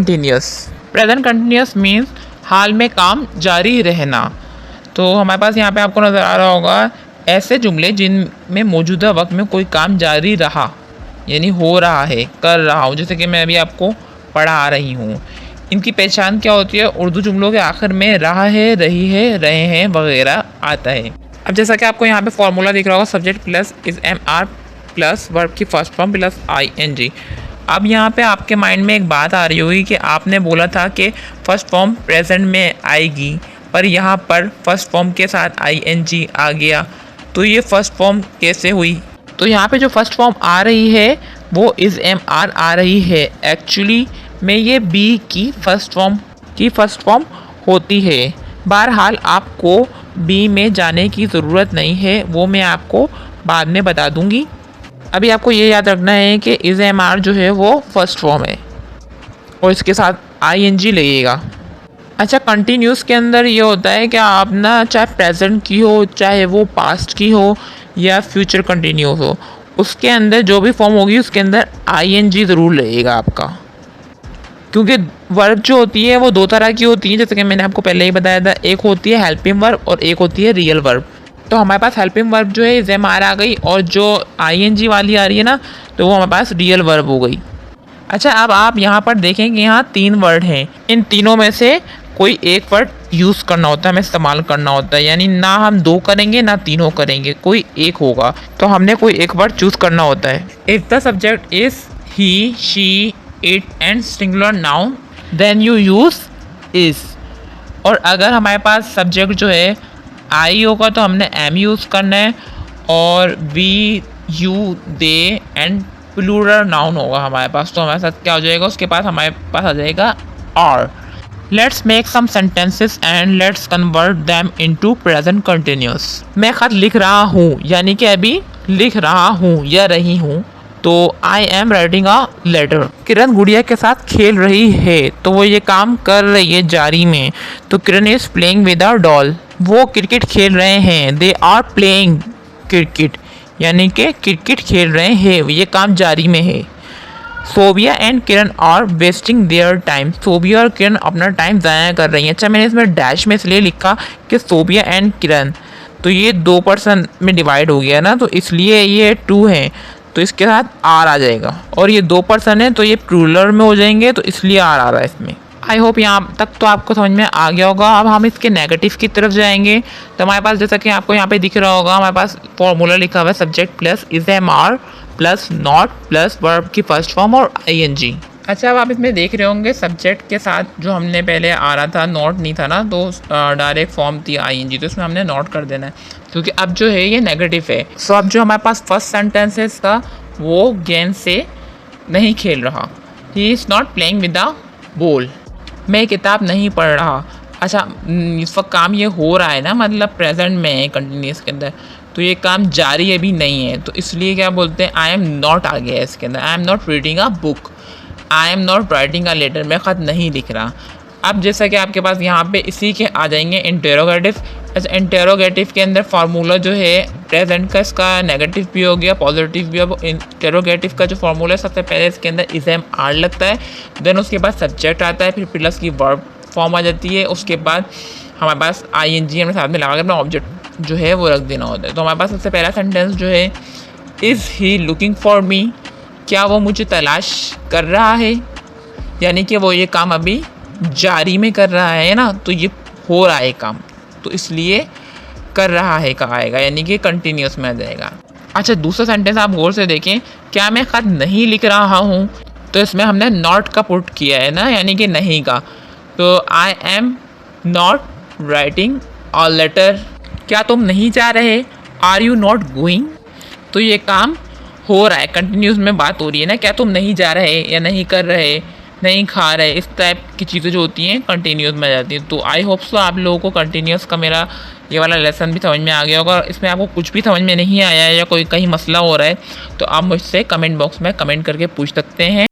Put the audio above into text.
Continuous. Present continuous means हाल में काम जारी रहना। तो हमारे पास यहाँ पे आपको नज़र आ रहा होगा ऐसे जुमले जिनमें मौजूदा वक्त में कोई काम जारी रहा, यानी हो रहा है, कर रहा हूँ, जैसे कि मैं अभी आपको पढ़ा रही हूँ। इनकी पहचान क्या होती है? उर्दू जुमलों के आखिर में रहा है, रही है, रहे हैं वगैरह आता है। अब जैसा कि आपको यहाँ पे फॉर्मूला दिख रहा होगा, subject plus is am are plus verb की first form plus I N G. अब यहाँ पे आपके माइंड में एक बात आ रही होगी कि आपने बोला था कि फर्स्ट फॉर्म प्रेजेंट में आएगी, पर यहाँ पर फर्स्ट फॉर्म के साथ आई एन जी आ गया, तो ये फर्स्ट फॉर्म कैसे हुई? तो यहाँ पे जो फर्स्ट फॉर्म आ रही है वो इज़ एम आर आ रही है। एक्चुअली में ये बी की फर्स्ट फॉर्म होती है। बहरहाल आपको बी में जाने की ज़रूरत नहीं है, वो मैं आपको बाद में बता दूँगी। अभी आपको ये याद रखना है कि इज़ एम आर जो है वो फर्स्ट फॉर्म है और इसके साथ आई एन जी लगेगा। अच्छा, कंटिन्यूस के अंदर ये होता है कि आप ना चाहे प्रेजेंट की हो, चाहे वो पास्ट की हो या फ्यूचर कंटिन्यूस हो, उसके अंदर जो भी फॉर्म होगी उसके अंदर आई एन जी ज़रूर लगेगा आपका, क्योंकि वर्ब जो होती है वो दो तरह की होती है, जैसे कि मैंने आपको पहले ही बताया था। एक होती है हेल्पिंग वर्ब और एक होती है रियल वर्ब। तो हमारे पास हेल्पिंग वर्ब जो है इज़ एम आर आ गई, और जो आई एन जी वाली आ रही है ना, तो वो हमारे पास रियल वर्ब हो गई। अच्छा, अब आप यहाँ पर देखें कि यहाँ 3 वर्ड हैं। इन तीनों में से कोई एक वर्ड यूज़ करना होता है, हमें इस्तेमाल करना होता है, यानी ना हम 2 करेंगे ना तीनों करेंगे, कोई एक होगा। तो हमने कोई एक वर्ड चूज़ करना होता है। If the subject is he, she, it and singular noun then you use is. और अगर हमारे पास सब्जेक्ट जो है आई होगा तो हमने एम यूज़ करना है, और we, you, they and plural noun होगा हमारे पास, तो हमारे साथ क्या हो जाएगा? उसके पास हमारे पास आ जाएगा are. Let's make some sentences and let's convert them into present continuous. मैं ख़त लिख रहा हूँ, यानी कि अभी लिख रहा हूँ या रही हूँ, तो I am writing a letter. Kiran गुड़िया के साथ खेल रही है, तो वो ये काम कर रही है जारी में, तो Kiran is playing with a doll. वो क्रिकेट खेल रहे हैं, दे आर प्लेइंग क्रिकेट, यानी कि क्रिकेट खेल रहे हैं, ये काम जारी में है। Sobia and Kiran are wasting their time. Sobia और किरण अपना टाइम ज़ाया कर रही हैं। अच्छा, मैंने इसमें डैश में इसलिए लिखा कि सोबिया एंड किरण, तो ये 2 पर्सन में डिवाइड हो गया ना, तो इसलिए ये 2 हैं, तो इसके साथ आर आ जाएगा। और ये 2 पर्सन है तो ये प्लूरल में हो जाएंगे, तो इसलिए आर आ रहा है इसमें। आई होप यहाँ तक तो आपको समझ में आ गया होगा। अब हम इसके नेगेटिव की तरफ जाएंगे। तो हमारे पास, जैसा कि आपको यहाँ पे दिख रहा होगा, हमारे पास फॉर्मूला लिखा हुआ है subject plus is am are plus not plus verb की फर्स्ट फॉर्म और आई एन जी। अच्छा, अब आप इसमें देख रहे होंगे सब्जेक्ट के साथ जो हमने पहले आ रहा था नॉट नहीं था ना, तो डायरेक्ट फॉर्म थी आई एन जी, तो इसमें हमने नॉट कर देना है, क्योंकि अब जो है ये नेगेटिव है। सो अब जो हमारे पास फर्स्ट सेंटेंस है इसका, वो गेंद से नहीं खेल रहा। He is not playing with the ball. मैं किताब नहीं पढ़ रहा। अच्छा, इस वक्त काम ये हो रहा है ना, मतलब प्रेजेंट में है कंटिन्यूस के अंदर, तो ये काम जारी अभी नहीं है, तो इसलिए क्या बोलते हैं, आई एम नॉट आ गया है इसके अंदर। I am not reading a book, I am not writing a letter, मैं ख़त नहीं लिख रहा। अब जैसा कि आपके पास यहाँ पे इसी के आ जाएंगे इंटेरोगेटिव। अच्छा, इंटेरोगेटिव के अंदर फार्मूला जो है प्रेजेंट का, इसका नेगेटिव भी हो गया पॉजिटिव भी। अब इंटेरोगेटिव का जो फार्मूला है, सबसे पहले इसके अंदर इज एम आर लगता है, देन उसके बाद सब्जेक्ट आता है, फिर प्लस की वर्ब फॉर्म आ जाती है, उसके बाद हमारे पास आई एन जी हमें साथ में लगा कर अपना ऑब्जेक्ट जो है वो रख देना होता है। तो हमारे पास सबसे पहला सेंटेंस जो है, is he looking for me, क्या वो मुझे तलाश कर रहा है, यानी कि वो ये काम अभी जारी में कर रहा है ना, तो ये हो रहा है काम, तो इसलिए कर रहा है का आएगा, यानी कि कंटिन्यूस में आ जाएगा। अच्छा, दूसरा सेंटेंस आप गौर से देखें, क्या मैं ख़त नहीं लिख रहा हूँ, तो इसमें हमने नॉट का पुट किया है ना, यानी कि नहीं का, तो I am not writing a letter. क्या तुम नहीं जा रहे, आर यू नॉट गोइंग, तो ये काम हो रहा है, कंटिन्यूस में बात हो रही है ना, क्या तुम नहीं जा रहे या नहीं कर रहे, नहीं खा रहे, इस टाइप की चीज़ें जो होती हैं कंटिन्यूस में आ जाती हैं। तो आई होप सो आप लोगों को कंटिन्यूस का मेरा ये वाला लेसन भी समझ में आ गया होगा। इसमें आपको कुछ भी समझ में नहीं आया है या कोई कहीं मसला हो रहा है, तो आप मुझसे कमेंट बॉक्स में कमेंट करके पूछ सकते हैं।